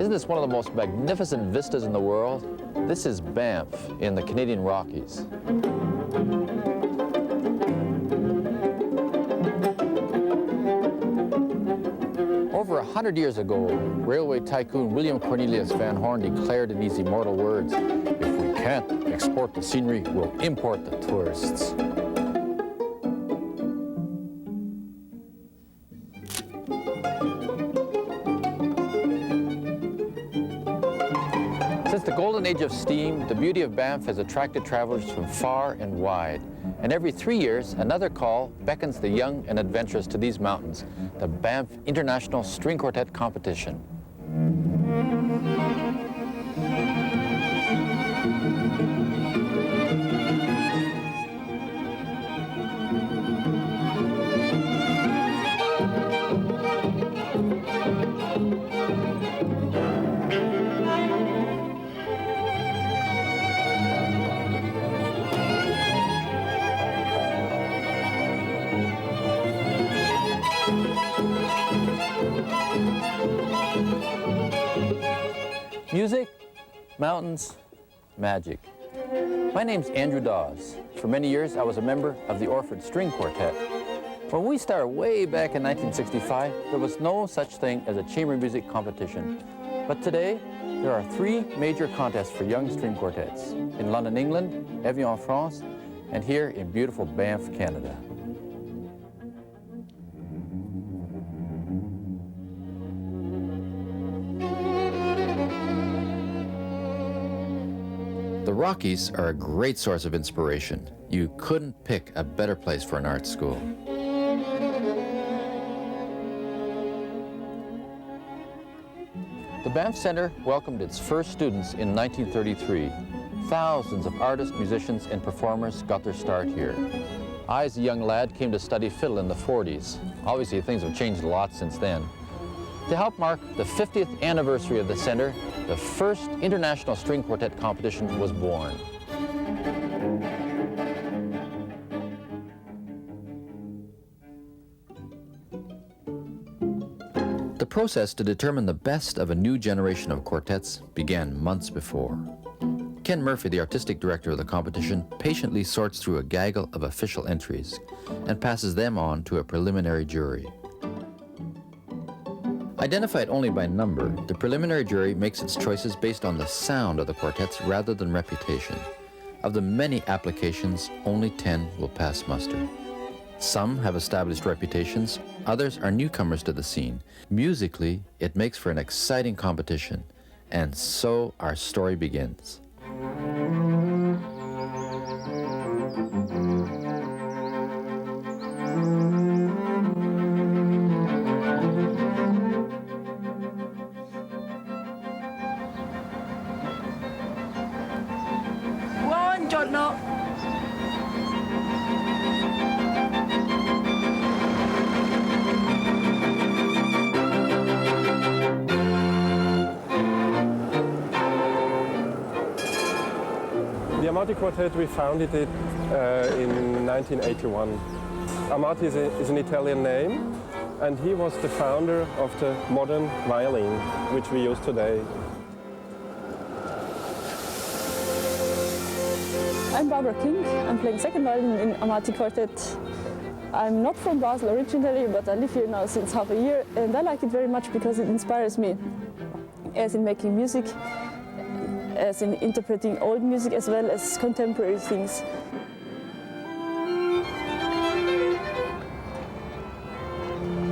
Isn't this one of the most magnificent vistas in the world? This is Banff in the Canadian Rockies. Over 100 years ago, railway tycoon William Cornelius Van Horn declared in these immortal words, "If we can't export the scenery, we'll import the tourists." Since the golden age of steam, the beauty of Banff has attracted travelers from far and wide. And every 3 years, another call beckons the young and adventurous to these mountains, the Banff International String Quartet competition. Music, mountains, magic. My name's Andrew Dawes. For many years, I was a member of the Orford String Quartet. When we started way back in 1965, there was no such thing as a chamber music competition. But today, there are 3 major contests for young string quartets. In London, England, Evian, France, and here in beautiful Banff, Canada. The Rockies are a great source of inspiration. You couldn't pick a better place for an art school. The Banff Centre welcomed its first students in 1933. Thousands of artists, musicians, and performers got their start here. I, as a young lad, came to study fiddle in the 40s. Obviously, things have changed a lot since then. To help mark the 50th anniversary of the Centre, the first international string quartet competition was born. The process to determine the best of a new generation of quartets began months before. Ken Murphy, the artistic director of the competition, patiently sorts through a gaggle of official entries and passes them on to a preliminary jury. Identified only by number, the preliminary jury makes its choices based on the sound of the quartets rather than reputation. Of the many applications, only 10 will pass muster. Some have established reputations, others are newcomers to the scene. Musically, it makes for an exciting competition, and so our story begins. Buongiorno. The Amati Quartet, we founded it in 1981. Amati is an Italian name, and he was the founder of the modern violin, which we use today. I'm Barbara King. I'm playing second violin in Amati Quartet. I'm not from Basel originally, but I live here now since half a year, and I like it very much because it inspires me, as in making music, as in interpreting old music as well as contemporary things.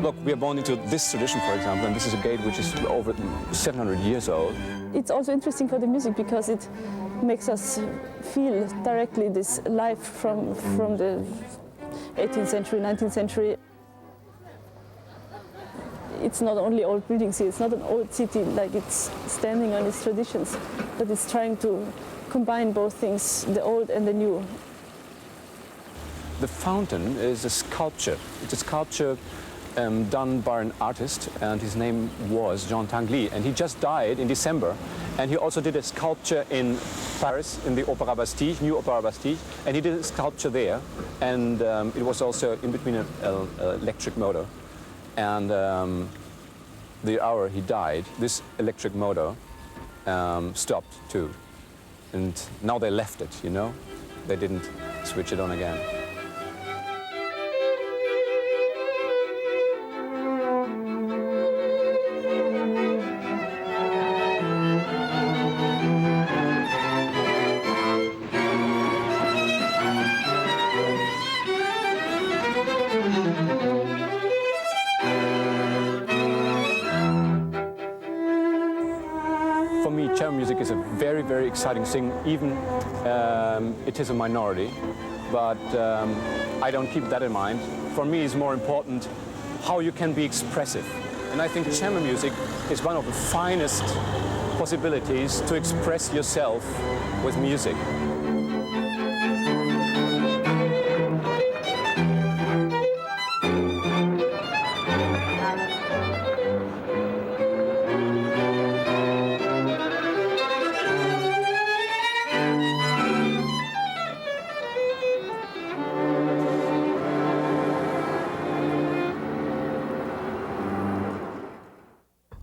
Look, we are born into this tradition, for example, and this is a gate which is over 700 years old. It's also interesting for the music because it makes us feel directly this life from the 18th century, 19th century. It's not only old buildings here, it's not an old city like it's standing on its traditions, but it's trying to combine both things, the old and the new. The fountain is a sculpture. It's a sculpture done by an artist, and his name was Jean Tinguely, and he just died in December. And he also did a sculpture in Paris, in the Opéra Bastille, new Opéra Bastille, and he did a sculpture there, and it was also in between an electric motor. And the hour he died, this electric motor stopped too. And now they left it, you know? They didn't switch it on again. For me, chamber music is a very, very exciting thing, even it is a minority, but I don't keep that in mind. For me, it's more important how you can be expressive. And I think chamber music is one of the finest possibilities to express yourself with music.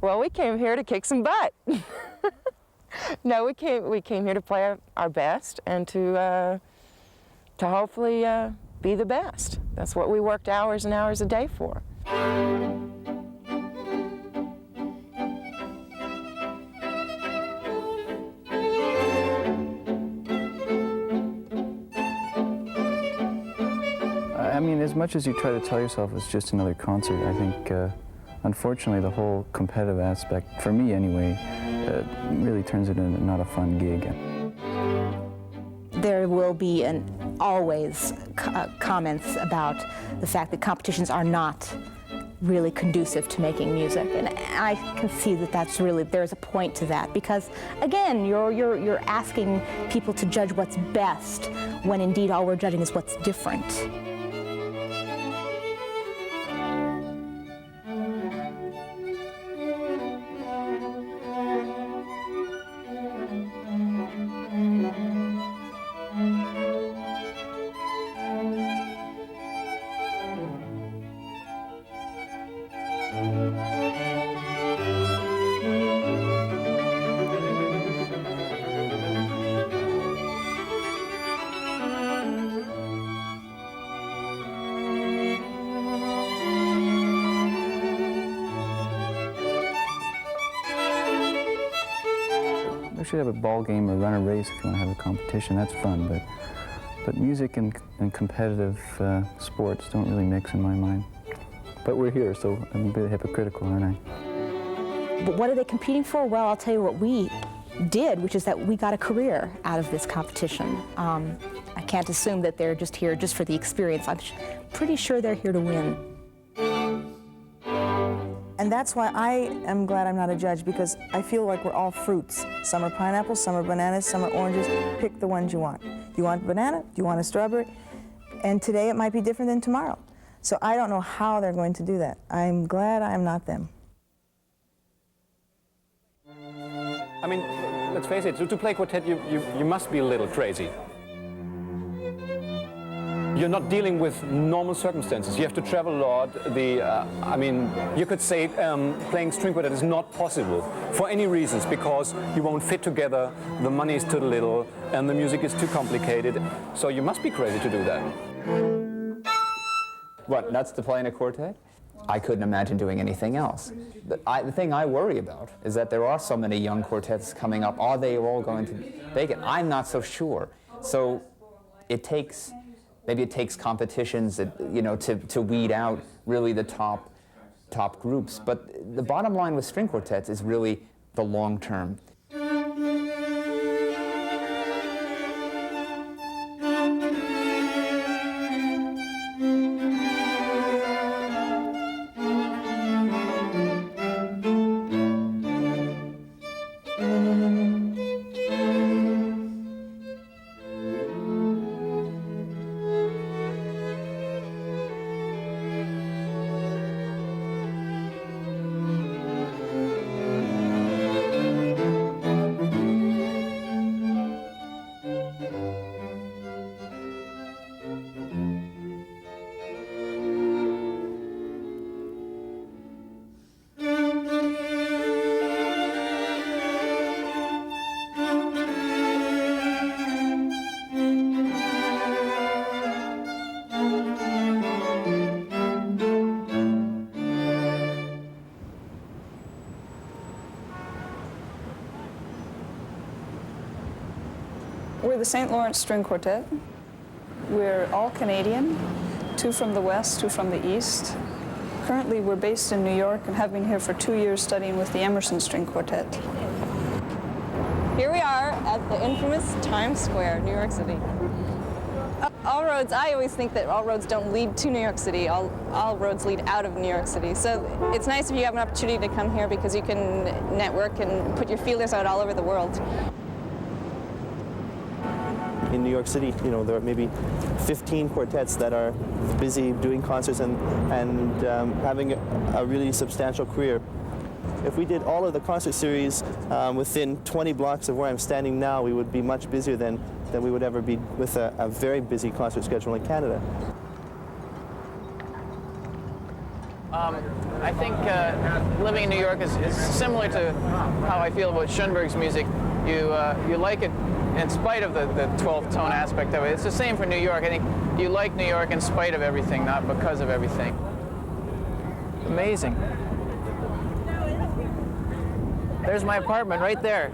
Well, we came here to kick some butt. No, we came here to play our best and to hopefully be the best. That's what we worked hours and hours a day for. I mean, as much as you try to tell yourself it's just another concert, I think, unfortunately, the whole competitive aspect, for me anyway, really turns it into not a fun gig. There will be always comments about the fact that competitions are not really conducive to making music, and I can see that there's a point to that, because again, you're asking people to judge what's best when indeed all we're judging is what's different. We should have a ball game or run a race if you want to have a competition. That's fun, but music and competitive sports don't really mix in my mind. But we're here, so I'm a bit hypocritical, aren't I? But what are they competing for? Well, I'll tell you what we did, which is that we got a career out of this competition. I can't assume that they're just here just for the experience. I'm pretty sure they're here to win. And that's why I am glad I'm not a judge, because I feel like we're all fruits. Some are pineapples, some are bananas, some are oranges. Pick the ones you want. You want banana? Do you want a strawberry? And today it might be different than tomorrow. So I don't know how they're going to do that. I'm glad I'm not them. I mean, let's face it, to play quartet, you must be a little crazy. You're not dealing with normal circumstances. You have to travel a lot. I mean, you could say playing string quartet is not possible for any reasons, because you won't fit together, the money is too little, and the music is too complicated. So you must be crazy to do that. What, nuts to play in a quartet? I couldn't imagine doing anything else. The thing I worry about is that there are so many young quartets coming up. Are they all going to make it? I'm not so sure. So maybe it takes competitions that, you know, to weed out really the top groups. But the bottom line with string quartets is really the long term. We're the St. Lawrence String Quartet. We're all Canadian, 2 from the West, 2 from the East. Currently, we're based in New York and have been here for 2 years studying with the Emerson String Quartet. Here we are at the infamous Times Square, New York City. All roads, I always think that all roads don't lead to New York City. All roads lead out of New York City. So it's nice if you have an opportunity to come here because you can network and put your feelers out all over the world. In New York City, you know, there are maybe 15 quartets that are busy doing concerts and having a really substantial career. If we did all of the concert series within 20 blocks of where I'm standing now, we would be much busier than we would ever be with a very busy concert schedule in Canada. I think living in New York is similar to how I feel about Schoenberg's music. You like it in spite of the 12th tone aspect of it. It's the same for New York. I think you like New York in spite of everything, not because of everything. Amazing. There's my apartment right there.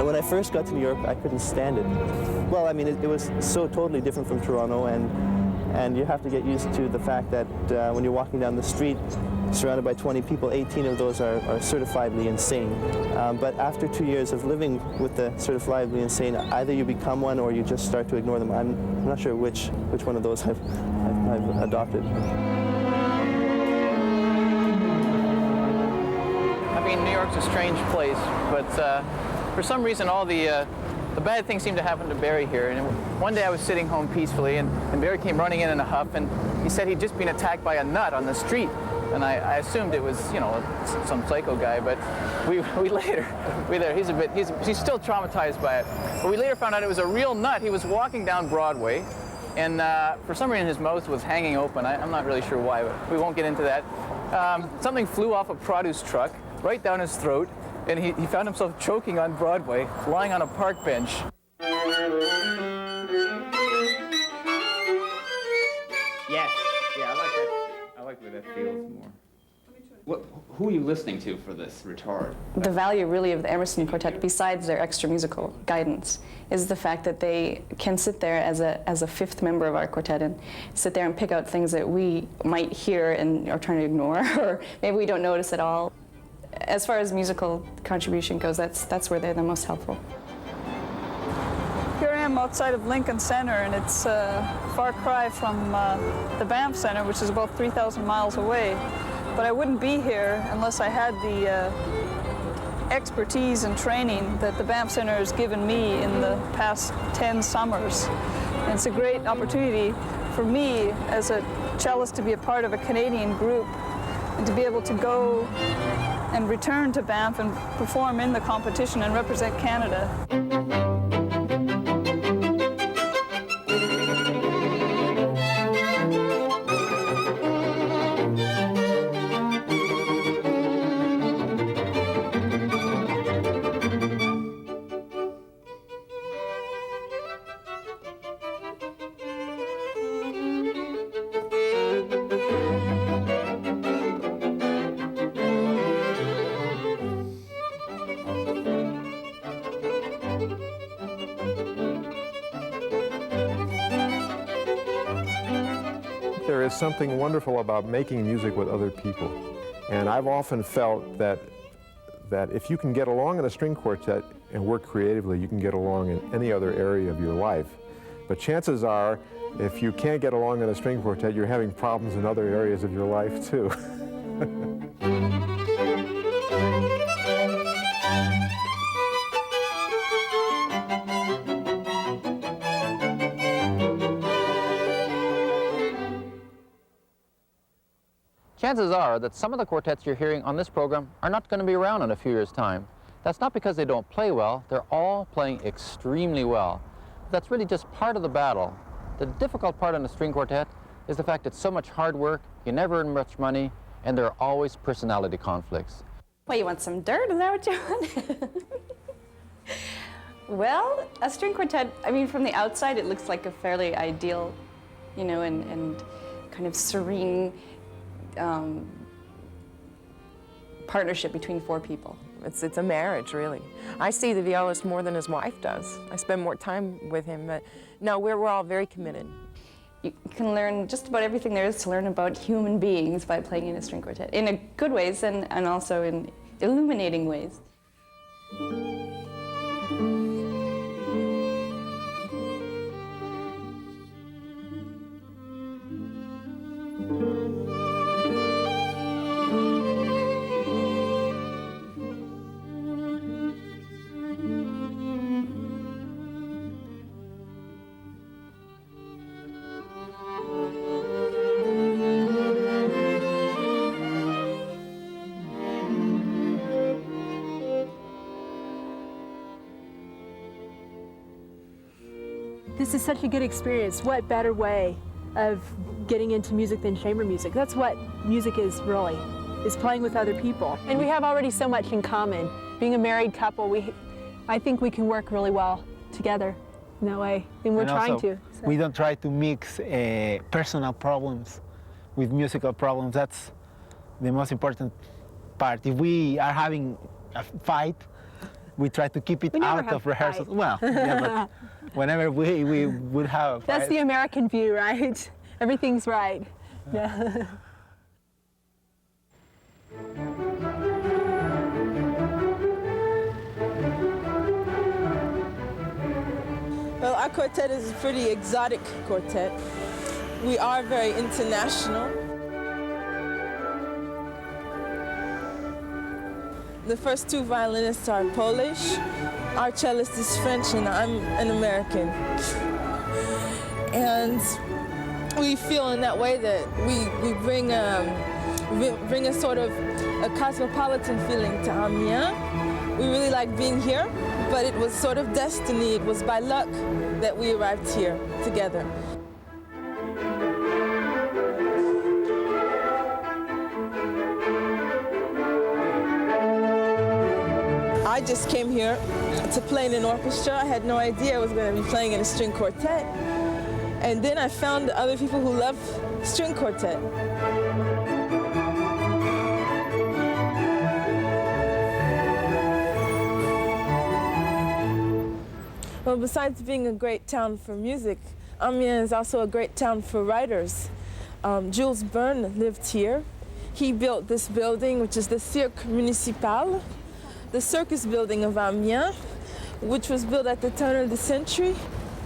When I first got to New York, I couldn't stand it. Well, I mean, it was so totally different from Toronto, and you have to get used to the fact that when you're walking down the street, surrounded by 20 people, 18 of those are certifiably insane. But after 2 years of living with the certifiably insane, either you become one or you just start to ignore them. I'm not sure which one of those I've adopted. I mean, New York's a strange place, but for some reason all the bad things seem to happen to Barry here. And one day I was sitting home peacefully, and Barry came running in a huff, and he said he'd just been attacked by a nut on the street. And I assumed it was, you know, some psycho guy, but we later, he's still traumatized by it. But we later found out it was a real nut. He was walking down Broadway, and for some reason his mouth was hanging open. I'm not really sure why, but we won't get into that. Something flew off a produce truck right down his throat, and he found himself choking on Broadway, lying on a park bench. Yes, yeah, I like that. I like where that feels more. Who are you listening to for this retard? The value really of the Emerson Quartet, besides their extra musical guidance, is the fact that they can sit there as a fifth member of our quartet and sit there and pick out things that we might hear and are trying to ignore, or maybe we don't notice at all. As far as musical contribution goes, that's where they're the most helpful. Here I am outside of Lincoln Center, and it's a far cry from the Banff Center, which is about 3,000 miles away. But I wouldn't be here unless I had the expertise and training that the Banff Center has given me in the past 10 summers. And it's a great opportunity for me as a cellist to be a part of a Canadian group and to be able to go and return to Banff and perform in the competition and represent Canada. There is something wonderful about making music with other people. And I've often felt that if you can get along in a string quartet and work creatively, you can get along in any other area of your life. But chances are, if you can't get along in a string quartet, you're having problems in other areas of your life too. Chances are that some of the quartets you're hearing on this program are not going to be around in a few years' time. That's not because they don't play well, they're all playing extremely well. That's really just part of the battle. The difficult part in a string quartet is the fact it's so much hard work, you never earn much money, and there are always personality conflicts. Well, you want some dirt? Is that what you want? Well, a string quartet, I mean, from the outside, it looks like a fairly ideal, you know, and kind of serene partnership between four people. It's a marriage, really. I see the violist more than his wife does. I spend more time with him, but no, we're all very committed. You can learn just about everything there is to learn about human beings by playing in a string quartet, in a good ways and also in illuminating ways. This is such a good experience. What better way of getting into music than chamber music? That's what music is really, is playing with other people. And we have already so much in common. Being a married couple, I think we can work really well together in that way, and we're trying to. So. We don't try to mix personal problems with musical problems. That's the most important part. If we are having a fight, we try to keep it out of rehearsals. Well, yeah, but whenever we would have a fight. That's the American view, right? Everything's right. Yeah. Well, our quartet is a pretty exotic quartet. We are very international. The first two violinists are Polish, our cellist is French, and I'm an American. And we feel in that way that we bring a sort of a cosmopolitan feeling to Amiens. We really like being here, but it was sort of destiny. It was by luck that we arrived here together. I just came here to play in an orchestra. I had no idea I was going to be playing in a string quartet. And then I found other people who love string quartet. Well, besides being a great town for music, Amiens is also a great town for writers. Jules Verne lived here. He built this building, which is the Cirque Municipal, the circus building of Amiens, which was built at the turn of the century.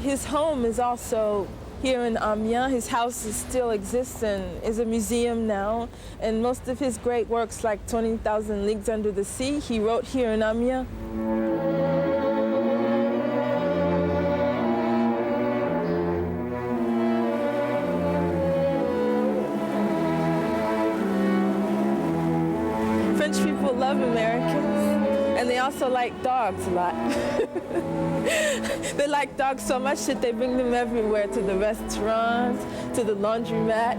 His home is also here in Amiens. His house still exists and is a museum now. And most of his great works, like 20,000 Leagues Under the Sea, he wrote here in Amiens. French people love Americans, and they also like dogs a lot. They like dogs so much that they bring them everywhere, to the restaurants, to the laundromat,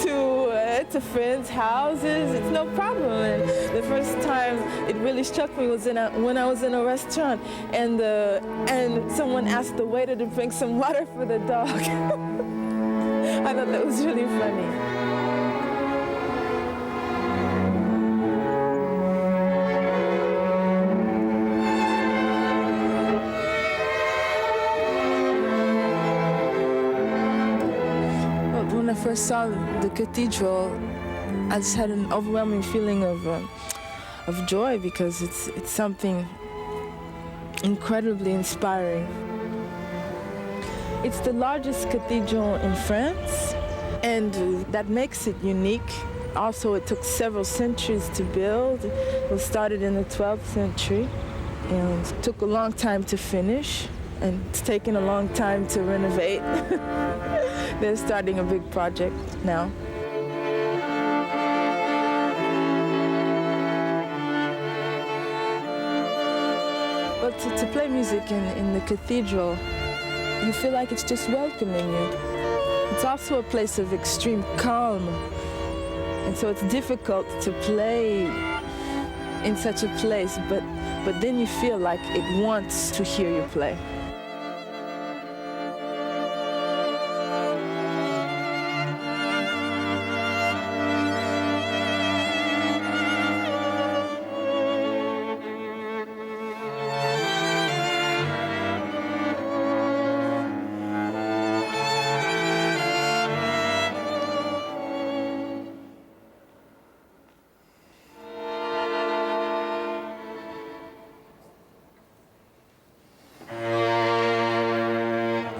to friends' houses. It's no problem. And the first time it really struck me was when I was in a restaurant and someone asked the waiter to bring some water for the dog. I thought that was really funny. When I first saw the cathedral, I just had an overwhelming feeling of joy, because it's something incredibly inspiring. It's the largest cathedral in France, and that makes it unique. Also, it took several centuries to build. It was started in the 12th century, and it took a long time to finish, and it's taken a long time to renovate. They're starting a big project now. But to play music in the cathedral, you feel like it's just welcoming you. It's also a place of extreme calm. And so it's difficult to play in such a place, but then you feel like it wants to hear you play.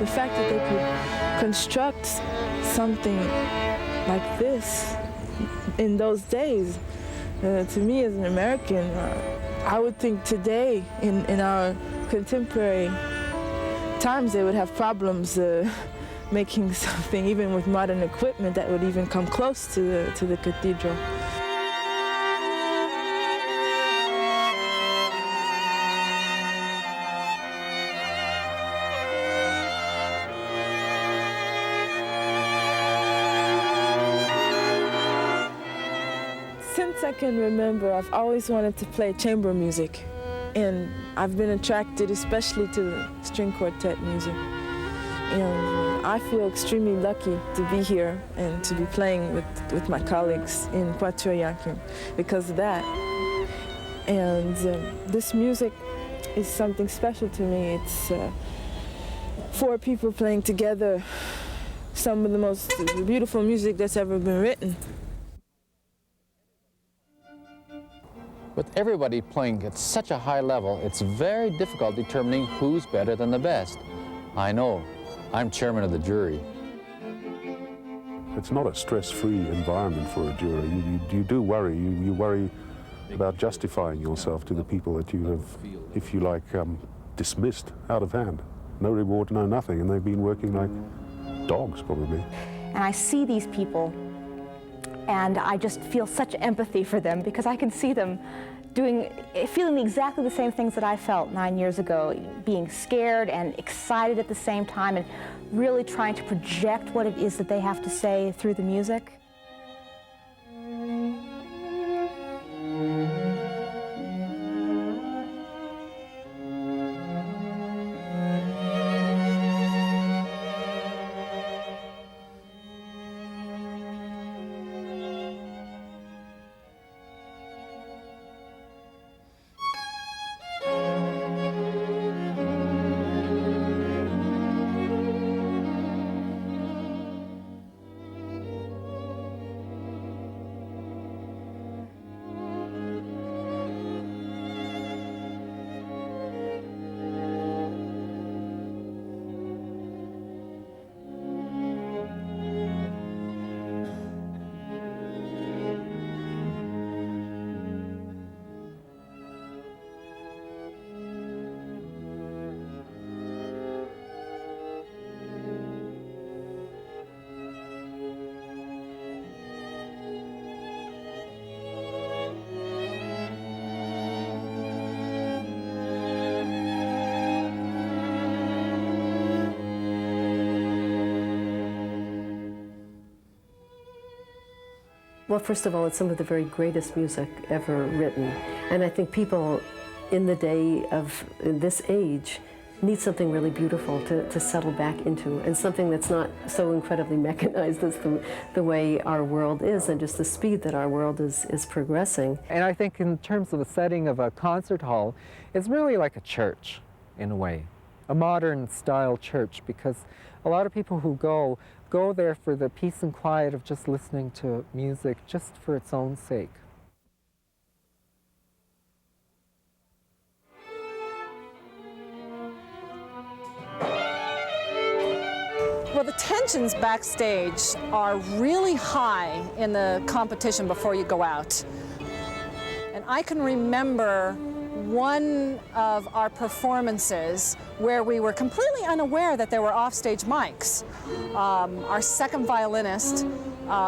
the fact that they could construct something like this in those days, to me as an American, I would think today in our contemporary times they would have problems making something even with modern equipment that would even come close to the cathedral. Since I can remember, I've always wanted to play chamber music, and I've been attracted especially to the string quartet music. And I feel extremely lucky to be here and to be playing with my colleagues in Quatuor Yakin because of that. And this music is something special to me. It's 4 people playing together some of the most beautiful music that's ever been written. With everybody playing at such a high level, it's very difficult determining who's better than the best. I know, I'm chairman of the jury. It's not a stress-free environment for a jury. You do worry. You worry about justifying yourself to the people that you have, if you like, dismissed out of hand. No reward, no nothing, and they've been working like dogs, probably. And I see these people, and I just feel such empathy for them because I can see them feeling exactly the same things that I felt 9 years ago, being scared and excited at the same time and really trying to project what it is that they have to say through the music. Well, first of all, it's some of the very greatest music ever written. And I think people in this age need something really beautiful to settle back into, and something that's not so incredibly mechanized as the way our world is and just the speed that our world is progressing. And I think in terms of the setting of a concert hall, it's really like a church in a way, a modern style church, because a lot of people who go there for the peace and quiet of just listening to music just for its own sake. Well, the tensions backstage are really high in the competition before you go out. And I can remember one of our performances where we were completely unaware that there were offstage mics. Our second violinist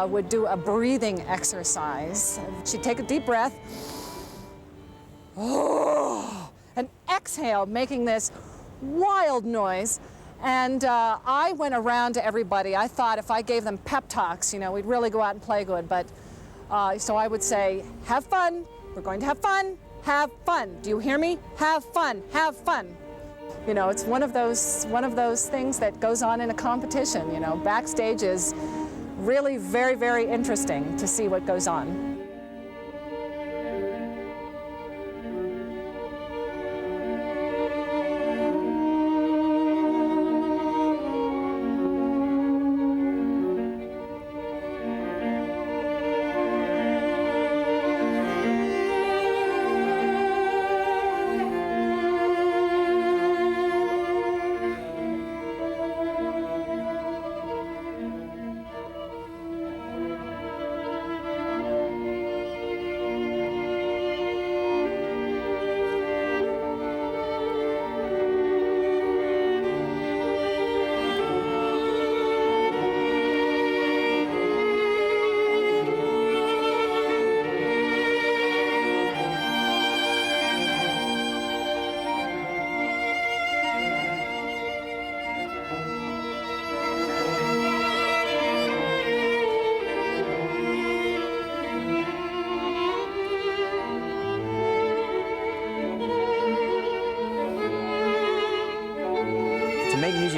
would do a breathing exercise. She'd take a deep breath, and exhale, making this wild noise. And I went around to everybody. I thought if I gave them pep talks, you know, we'd really go out and play good. But so I would say, have fun. We're going to have fun. Have fun. Do you hear me? Have fun. Have fun. You know, it's one of those things that goes on in a competition. You know, backstage is really very, very interesting to see what goes on.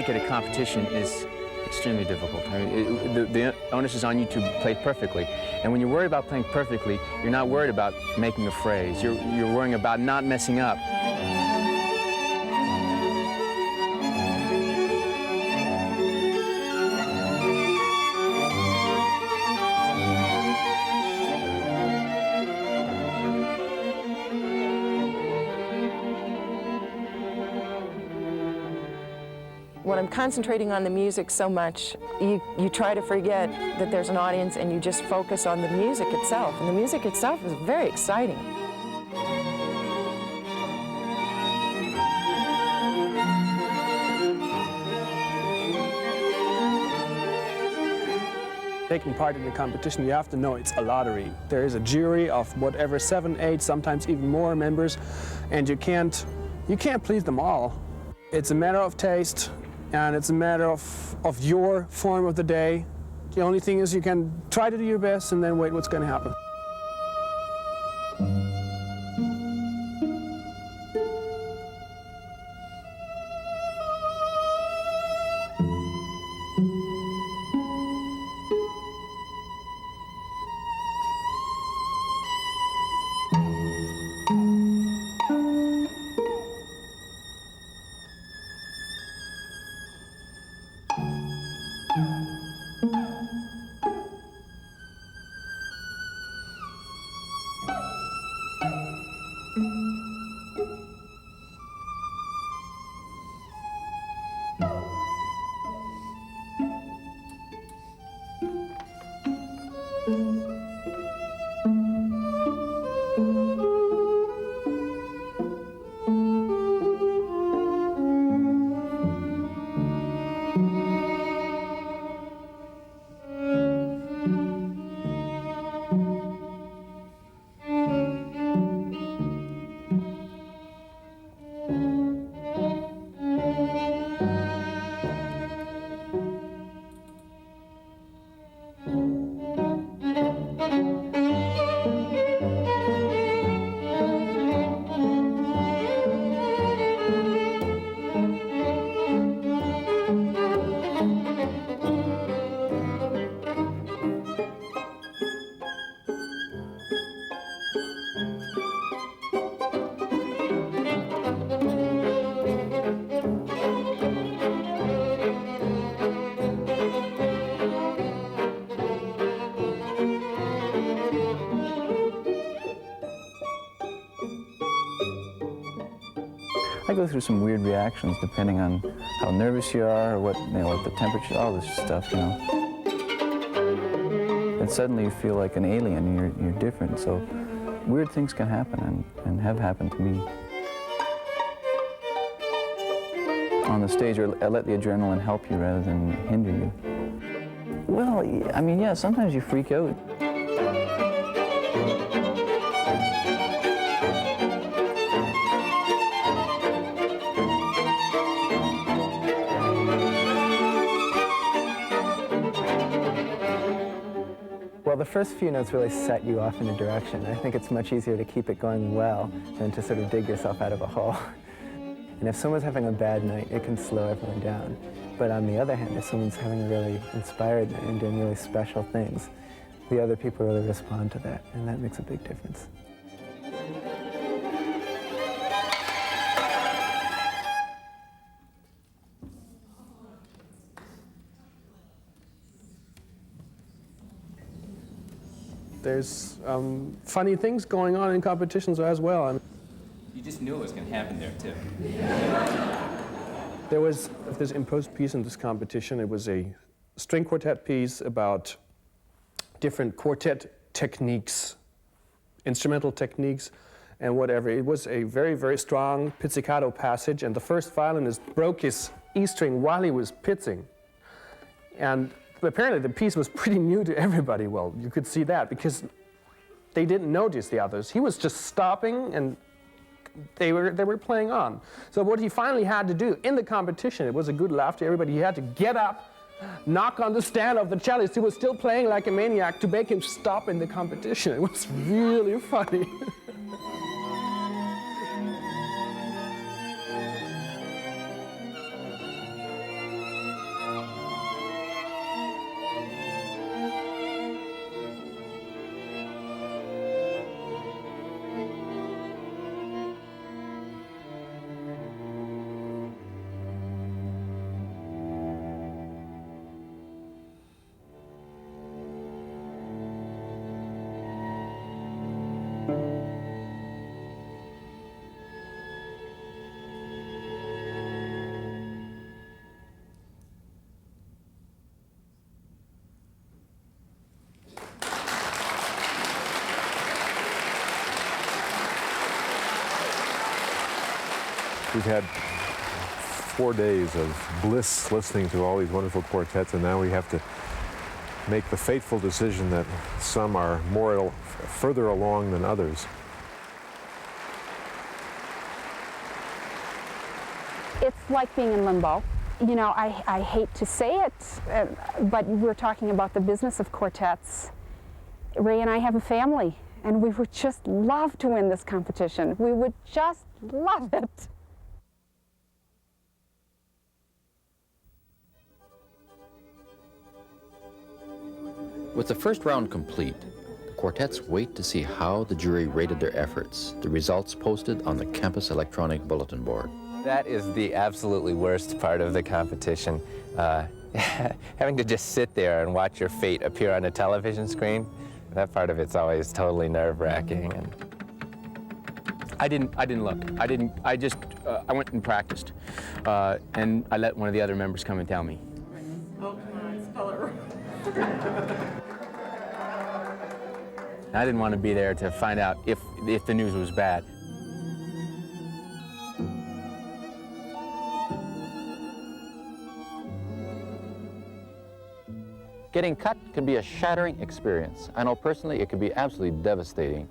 music at a competition is extremely difficult. I mean, the onus is on you to play perfectly. And when you're worried about playing perfectly, you're not worried about making a phrase. You're worrying about not messing up. When I'm concentrating on the music so much, you try to forget that there's an audience and you just focus on the music itself. And the music itself is very exciting. Taking part in the competition, you have to know it's a lottery. There is a jury of whatever, 7, 8, sometimes even more members, and you can't please them all. It's a matter of taste, and it's a matter of your form of the day. The only thing is you can try to do your best and then wait what's going to happen. I go through some weird reactions depending on how nervous you are or what, like the temperature, all this stuff, And suddenly you feel like an alien and you're different. So weird things can happen and have happened to me. On the stage, I let the adrenaline help you rather than hinder you. Well, I mean, yeah, sometimes you freak out. Well, the first few notes really set you off in a direction. I think it's much easier to keep it going well than to sort of dig yourself out of a hole. And if someone's having a bad night, it can slow everyone down. But on the other hand, if someone's having a really inspired night and doing really special things, the other people really respond to that, and that makes a big difference. There's funny things going on in competitions as well. You just knew it was going to happen there, too. There was this imposed piece in this competition. It was a string quartet piece about different quartet techniques, instrumental techniques, and whatever. It was a very, very strong pizzicato passage, and the first violinist broke his E string while he was pizzing. And apparently the piece was pretty new to everybody. Well, you could see that because they didn't notice the others. He was just stopping and they were playing on. So what he finally had to do in the competition, it was a good laugh to everybody, he had to get up, knock on the stand of the cellist who was still playing like a maniac to make him stop in the competition. It was really funny. We've had 4 days of bliss listening to all these wonderful quartets, and now we have to make the fateful decision that some are further along than others. It's like being in limbo. You know, I hate to say it, but we're talking about the business of quartets. Ray and I have a family, and we would just love to win this competition. We would just love it. With the first round complete, the quartets wait to see how the jury rated their efforts. The results posted on the campus electronic bulletin board. That is the absolutely worst part of the competition. Having to just sit there and watch your fate appear on a television screen, that part of it's always totally nerve-wracking. And I didn't look. I went and practiced. And I let one of the other members come and tell me. Oh, come on, spell it right. I didn't want to be there to find out if the news was bad. Getting cut can be a shattering experience. I know personally it can be absolutely devastating.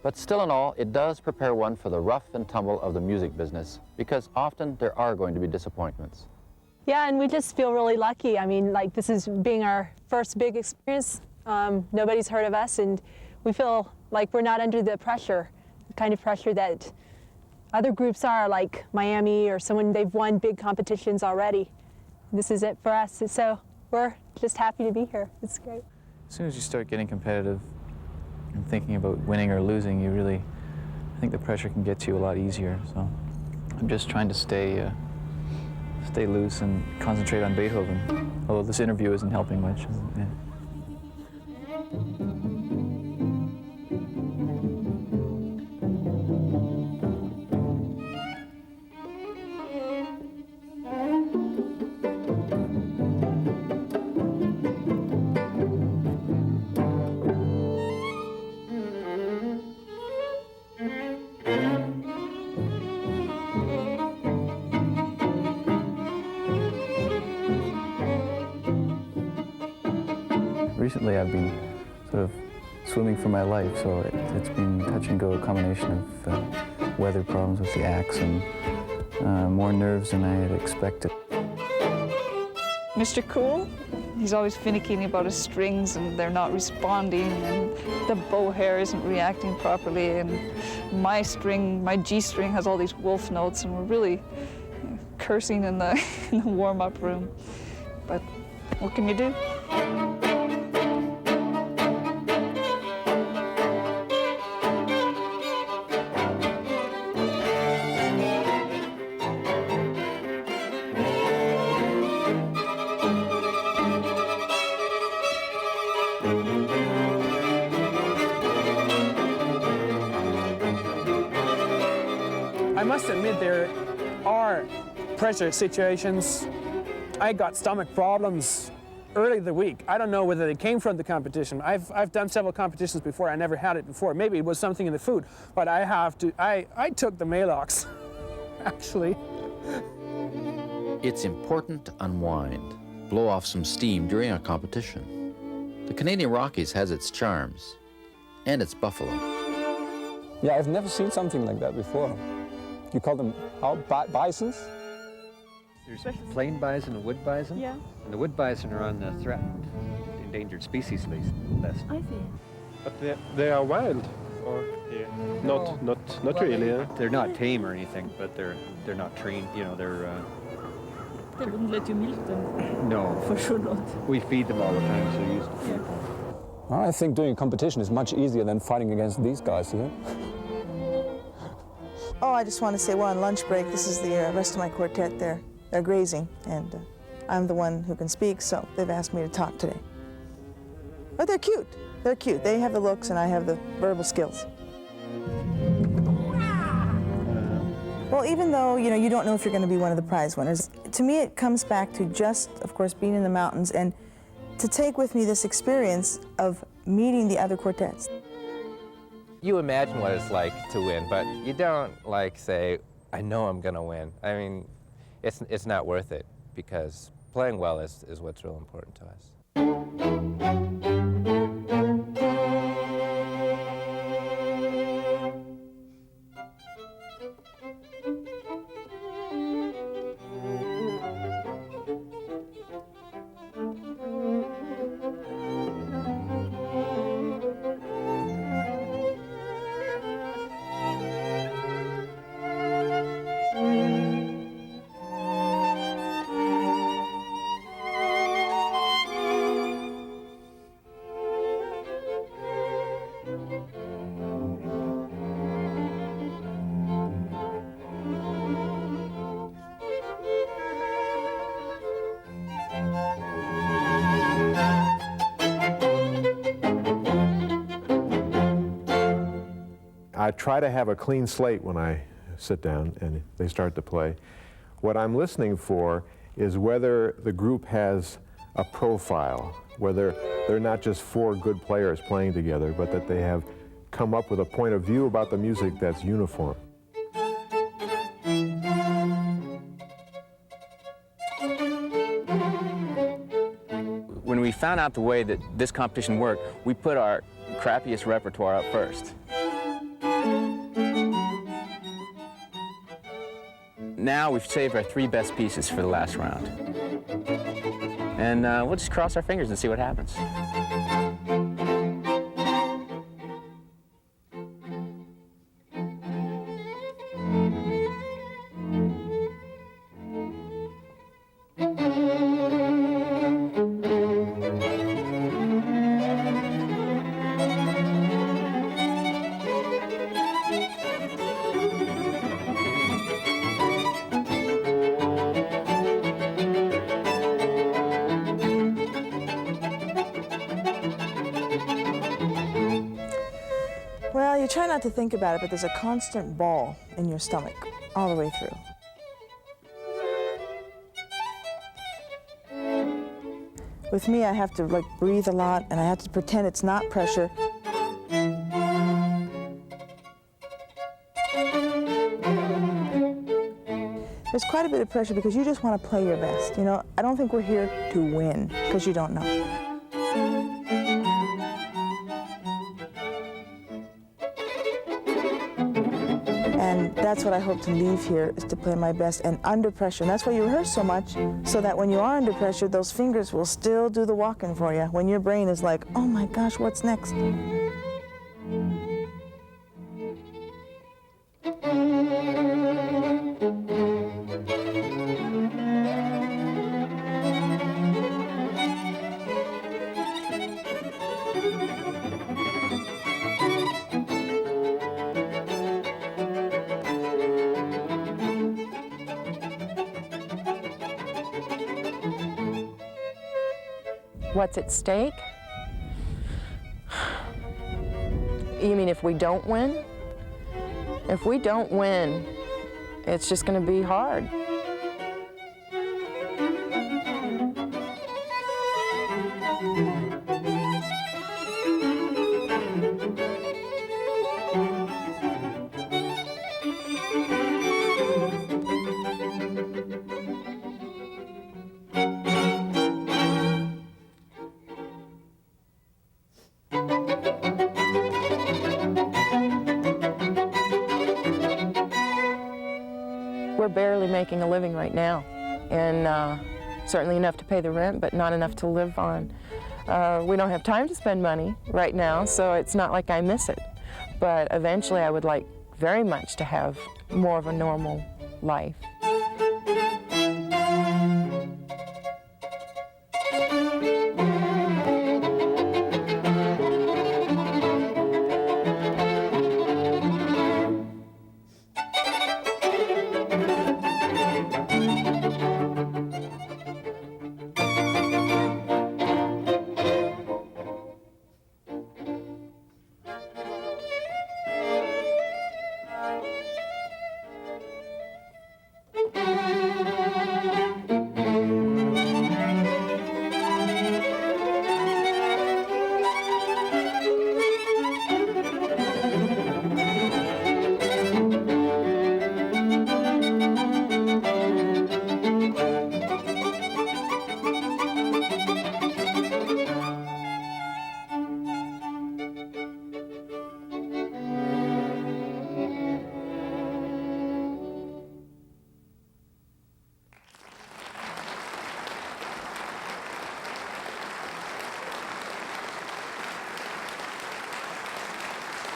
But still in all, it does prepare one for the rough and tumble of the music business, because often there are going to be disappointments. Yeah, and we just feel really lucky. I mean, like, this is being our first big experience. Nobody's heard of us, and we feel like we're not under the pressure, the kind of pressure that other groups are, like Miami or someone, they've won big competitions already. This is it for us, so we're just happy to be here. It's great. As soon as you start getting competitive and thinking about winning or losing, I think the pressure can get to you a lot easier. So I'm just trying to stay loose and concentrate on Beethoven, although this interview isn't helping much. Yeah. Recently I've been sort of swimming for my life, so it's been touch and go, a combination of weather problems with the axe and more nerves than I had expected. Mr. Cool, he's always finicking about his strings and they're not responding and the bow hair isn't reacting properly, and my string, my G string has all these wolf notes, and we're really cursing in the warm-up room. But what can you do? I must admit there are pressure situations. I got stomach problems early in the week. I don't know whether they came from the competition. I've done several competitions before. I never had it before. Maybe it was something in the food, but I took the Maalox, actually. It's important to unwind, blow off some steam during a competition. The Canadian Rockies has its charms and its buffalo. Yeah, I've never seen something like that before. You call them bisons? There's plain bison and wood bison. Yeah. And the wood bison are on the threatened, endangered species list. I see. But they are wild, or not really. Yeah. They're not tame or anything, but they're not trained. You know, They wouldn't let you milk them. No. For sure not. We feed them all the time, so used to feed them. Well, I think doing a competition is much easier than fighting against these guys here. Oh, I just want to say, well, on lunch break, this is the rest of my quartet. They're grazing, and I'm the one who can speak, so they've asked me to talk today. But they're cute. They're cute. They have the looks, and I have the verbal skills. Well, even though, you don't know if you're going to be one of the prize winners, to me it comes back to just, of course, being in the mountains and to take with me this experience of meeting the other quartets. You imagine what it's like to win, but you don't, like, say, I know I'm going to win. I mean, it's not worth it, because playing well is what's real important to us. I try to have a clean slate when I sit down and they start to play. What I'm listening for is whether the group has a profile, whether they're not just four good players playing together, but that they have come up with a point of view about the music that's uniform. When we found out the way that this competition worked, we put our crappiest repertoire up first. Now we've saved our 3 best pieces for the last round. And we'll just cross our fingers and see what happens. Well, you try not to think about it, but there's a constant ball in your stomach all the way through. With me, I have to like breathe a lot, and I have to pretend it's not pressure. There's quite a bit of pressure because you just want to play your best. You know, I don't think we're here to win, because you don't know. And that's what I hope to leave here, is to play my best and under pressure. And that's why you rehearse so much, so that when you are under pressure, those fingers will still do the walking for you, when your brain is like, oh my gosh, what's next? What's at stake? You mean if we don't win? If we don't win, it's just going to be hard. We're barely making a living right now, and certainly enough to pay the rent, but not enough to live on. We don't have time to spend money right now, so it's not like I miss it. But eventually I would like very much to have more of a normal life.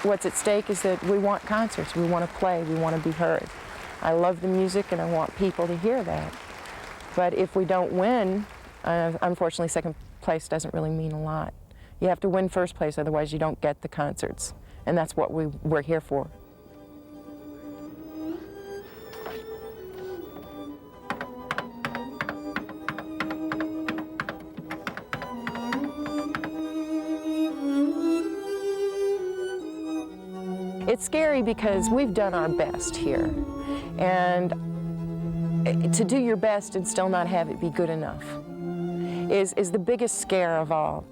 what's at stake is that we want concerts, we want to play, we want to be heard. I love the music and I want people to hear that. But if we don't win, unfortunately second place doesn't really mean a lot. You have to win first place, otherwise you don't get the concerts. And that's what we're here for. It's scary because we've done our best here. And to do your best and still not have it be good enough is the biggest scare of all.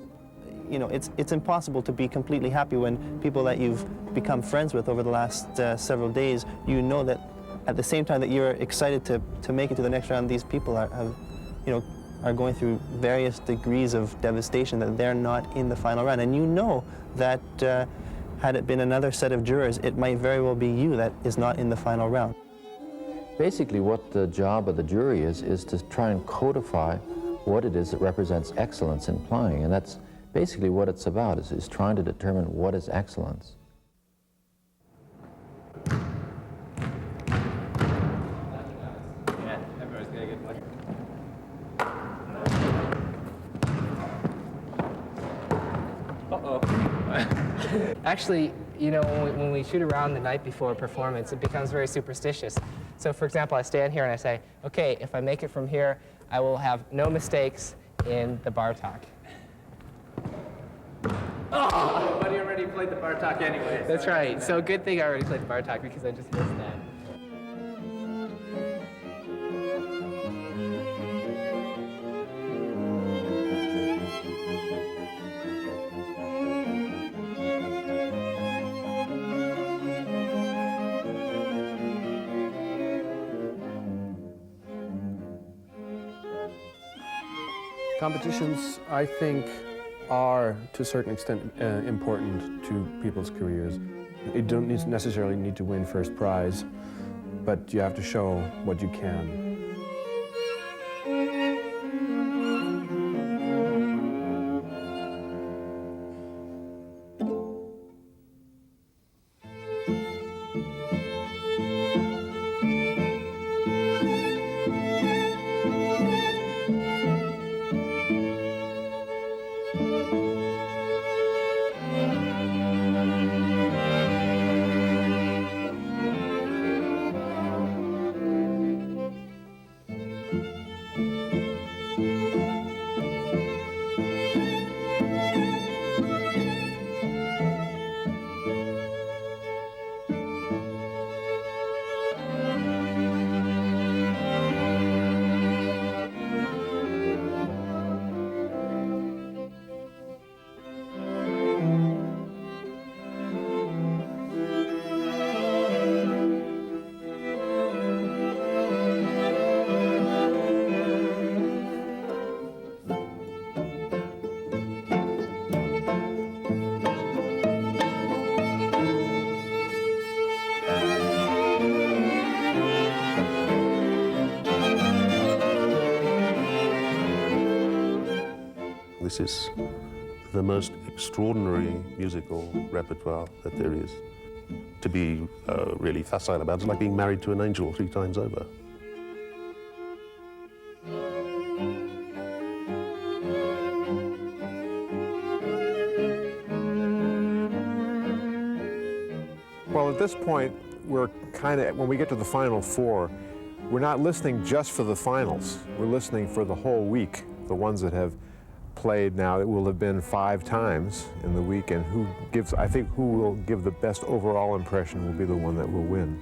You know, it's impossible to be completely happy when people that you've become friends with over the last several days, you know that at the same time that you're excited to make it to the next round, these people are going through various degrees of devastation, that they're not in the final round. And you know that had it been another set of jurors, it might very well be you that is not in the final round. Basically, what the job of the jury is to try and codify what it is that represents excellence in playing, and that's basically what it's about, is trying to determine what is excellence. Yeah, everybody's got a good one. Uh-oh. Actually, you know, when we shoot around the night before a performance, it becomes very superstitious. So, for example, I stand here and I say, okay, if I make it from here, I will have no mistakes in the bar talk. Oh, but you already played the bar talk anyway. That's right. So good thing I already played the bar talk because I just missed that. Competitions, I think, are to a certain extent important to people's careers. You don't necessarily need to win first prize, but you have to show what you can. This is the most extraordinary musical repertoire that there is. To be really facile about it, it's like being married to an angel 3 times over. Well, at this point, we're kind of, when we get to the final 4, we're not listening just for the finals. We're listening for the whole week, the ones that have played now. It will have been 5 times in the week, and I think who will give the best overall impression will be the one that will win.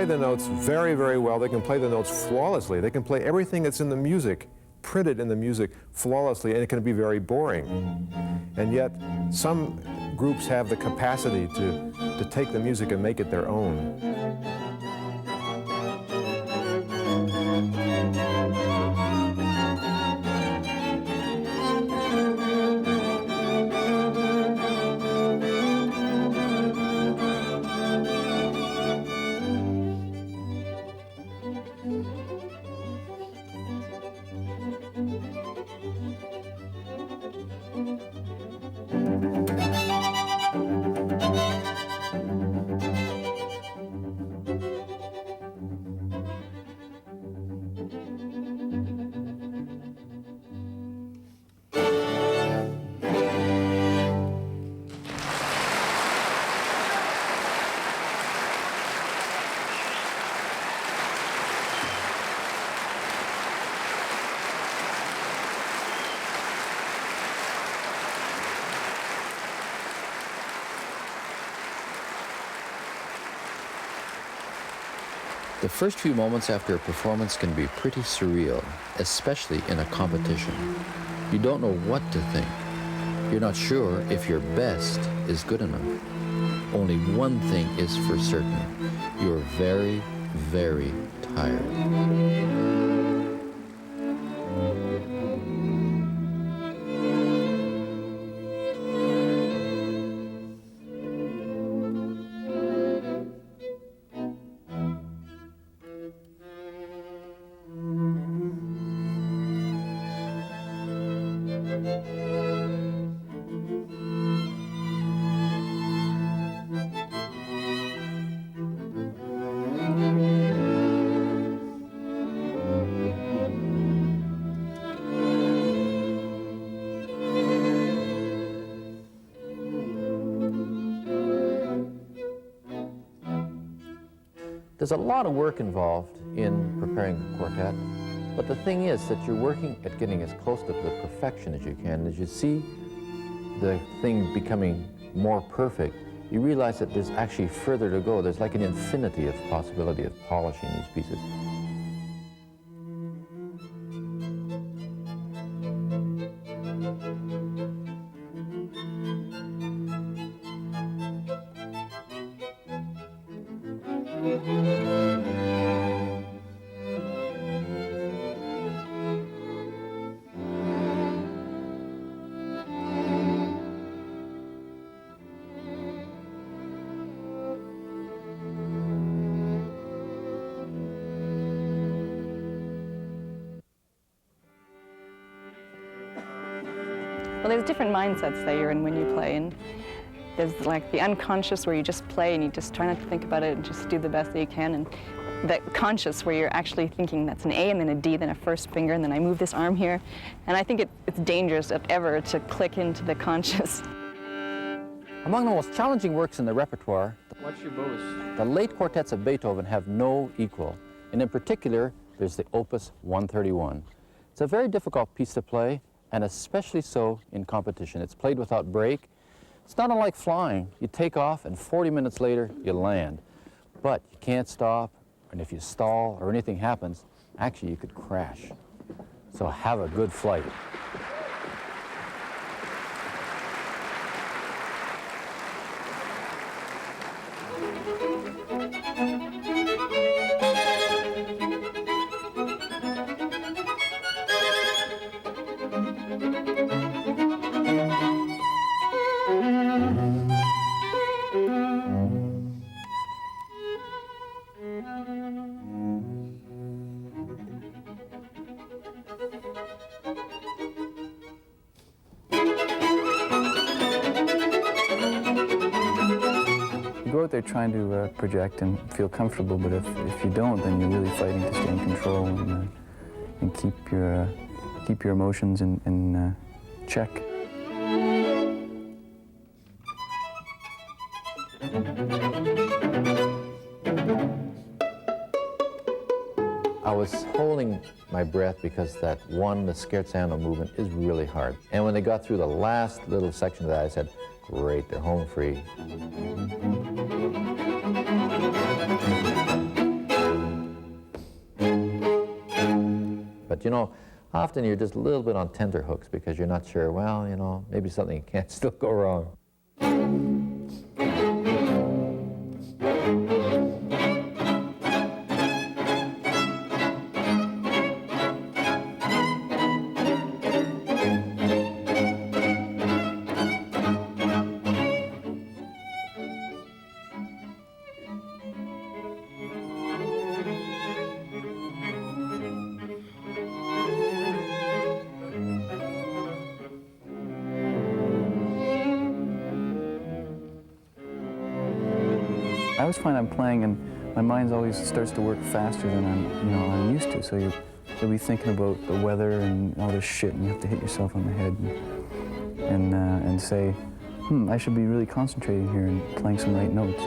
play the notes very, very well. They can play the notes flawlessly. They can play everything that's in the music, printed in the music flawlessly, and it can be very boring. And yet, some groups have the capacity to take the music and make it their own. The first few moments after a performance can be pretty surreal, especially in a competition. You don't know what to think. You're not sure if your best is good enough. Only one thing is for certain. You're very, very tired. There's a lot of work involved in preparing a quartet, but the thing is that you're working at getting as close to the perfection as you can. As you see the thing becoming more perfect, you realize that there's actually further to go. There's like an infinity of possibility of polishing these pieces. Well, there's different mindsets that you're in when you play, and there's like the unconscious where you just play and you just try not to think about it and just do the best that you can, and the conscious where you're actually thinking that's an A and then a D, then a first finger, and then I move this arm here. And I think it's dangerous ever to click into the conscious. Among the most challenging works in the repertoire, What's your bows? the late quartets of Beethoven have no equal. And in particular, there's the Opus 131. It's a very difficult piece to play, and especially so in competition. It's played without break. It's not unlike flying. You take off, and 40 minutes later, you land. But you can't stop, and if you stall or anything happens, actually you could crash. So have a good flight. They're trying to project and feel comfortable, but if you don't, then you're really fighting to stay in control and keep your emotions in check. I was holding my breath because the scherzando movement is really hard. And when they got through the last little section of that, I said, great, they're home free. But you know, often you're just a little bit on tenterhooks because you're not sure, well, you know, maybe something can't still go wrong. I always find I'm playing and my mind always starts to work faster than I'm used to. So you'll be thinking about the weather and all this shit, and you have to hit yourself on the head and say, I should be really concentrating here and playing some right notes.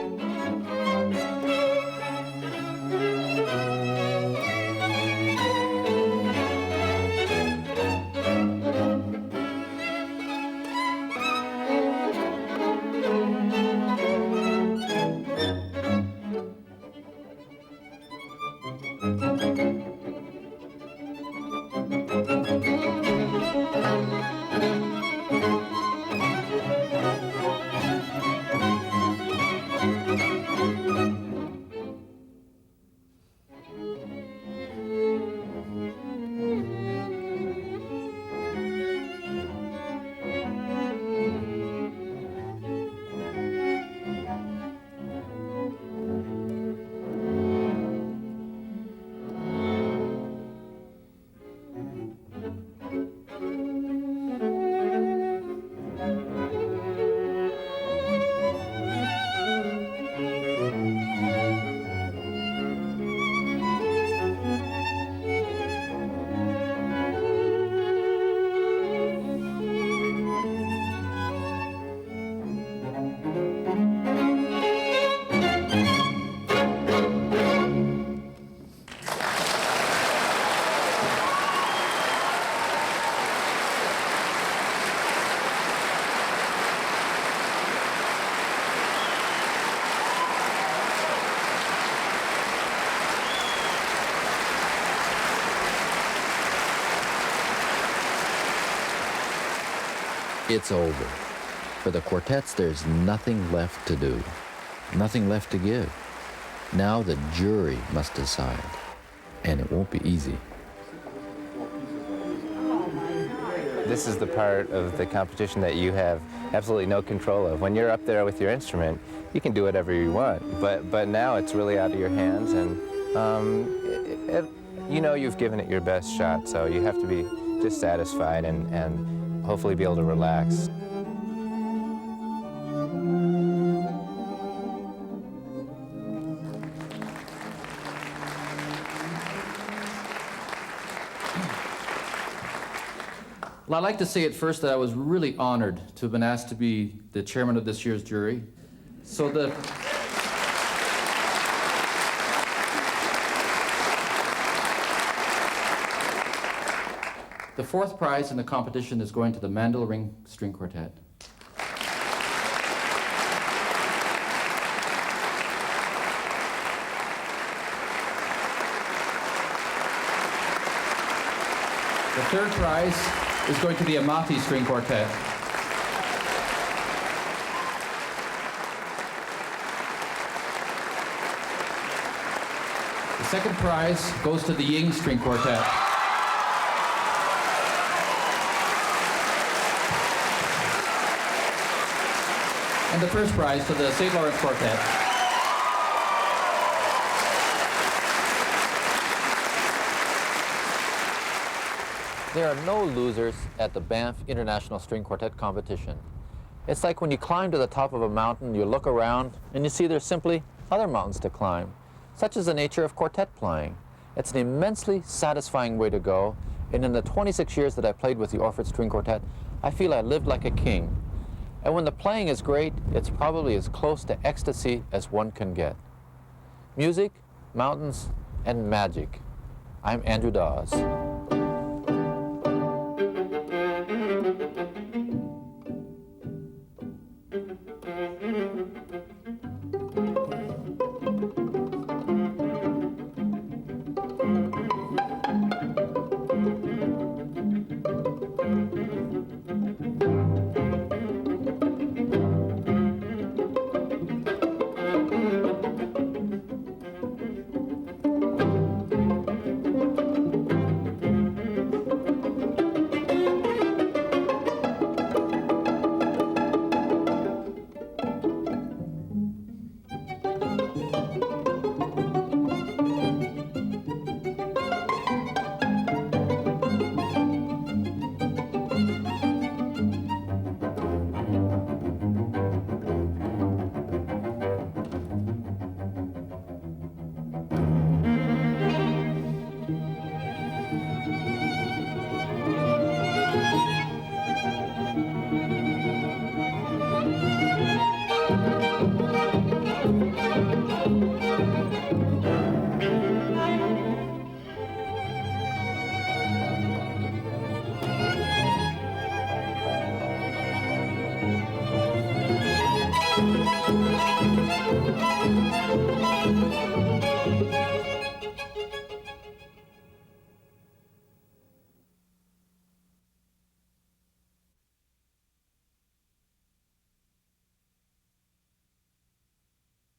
It's over. For the quartets, there's nothing left to do, nothing left to give. Now the jury must decide, and it won't be easy. This is the part of the competition that you have absolutely no control of. When you're up there with your instrument, you can do whatever you want, but now it's really out of your hands, and you know you've given it your best shot, so you have to be just satisfied and hopefully be able to relax. Well, I'd like to say at first that I was really honored to have been asked to be the chairman of this year's jury. So the fourth prize in the competition is going to the Mandel Ring String Quartet. The third prize is going to the Amati String Quartet. The second prize goes to the Ying String Quartet. And the first prize to the St. Lawrence Quartet. There are no losers at the Banff International String Quartet competition. It's like when you climb to the top of a mountain, you look around, and you see there's simply other mountains to climb. Such is the nature of quartet playing. It's an immensely satisfying way to go, and in the 26 years that I played with the Orford String Quartet, I feel I lived like a king. And when the playing is great, it's probably as close to ecstasy as one can get. Music, mountains, and magic. I'm Andrew Dawes.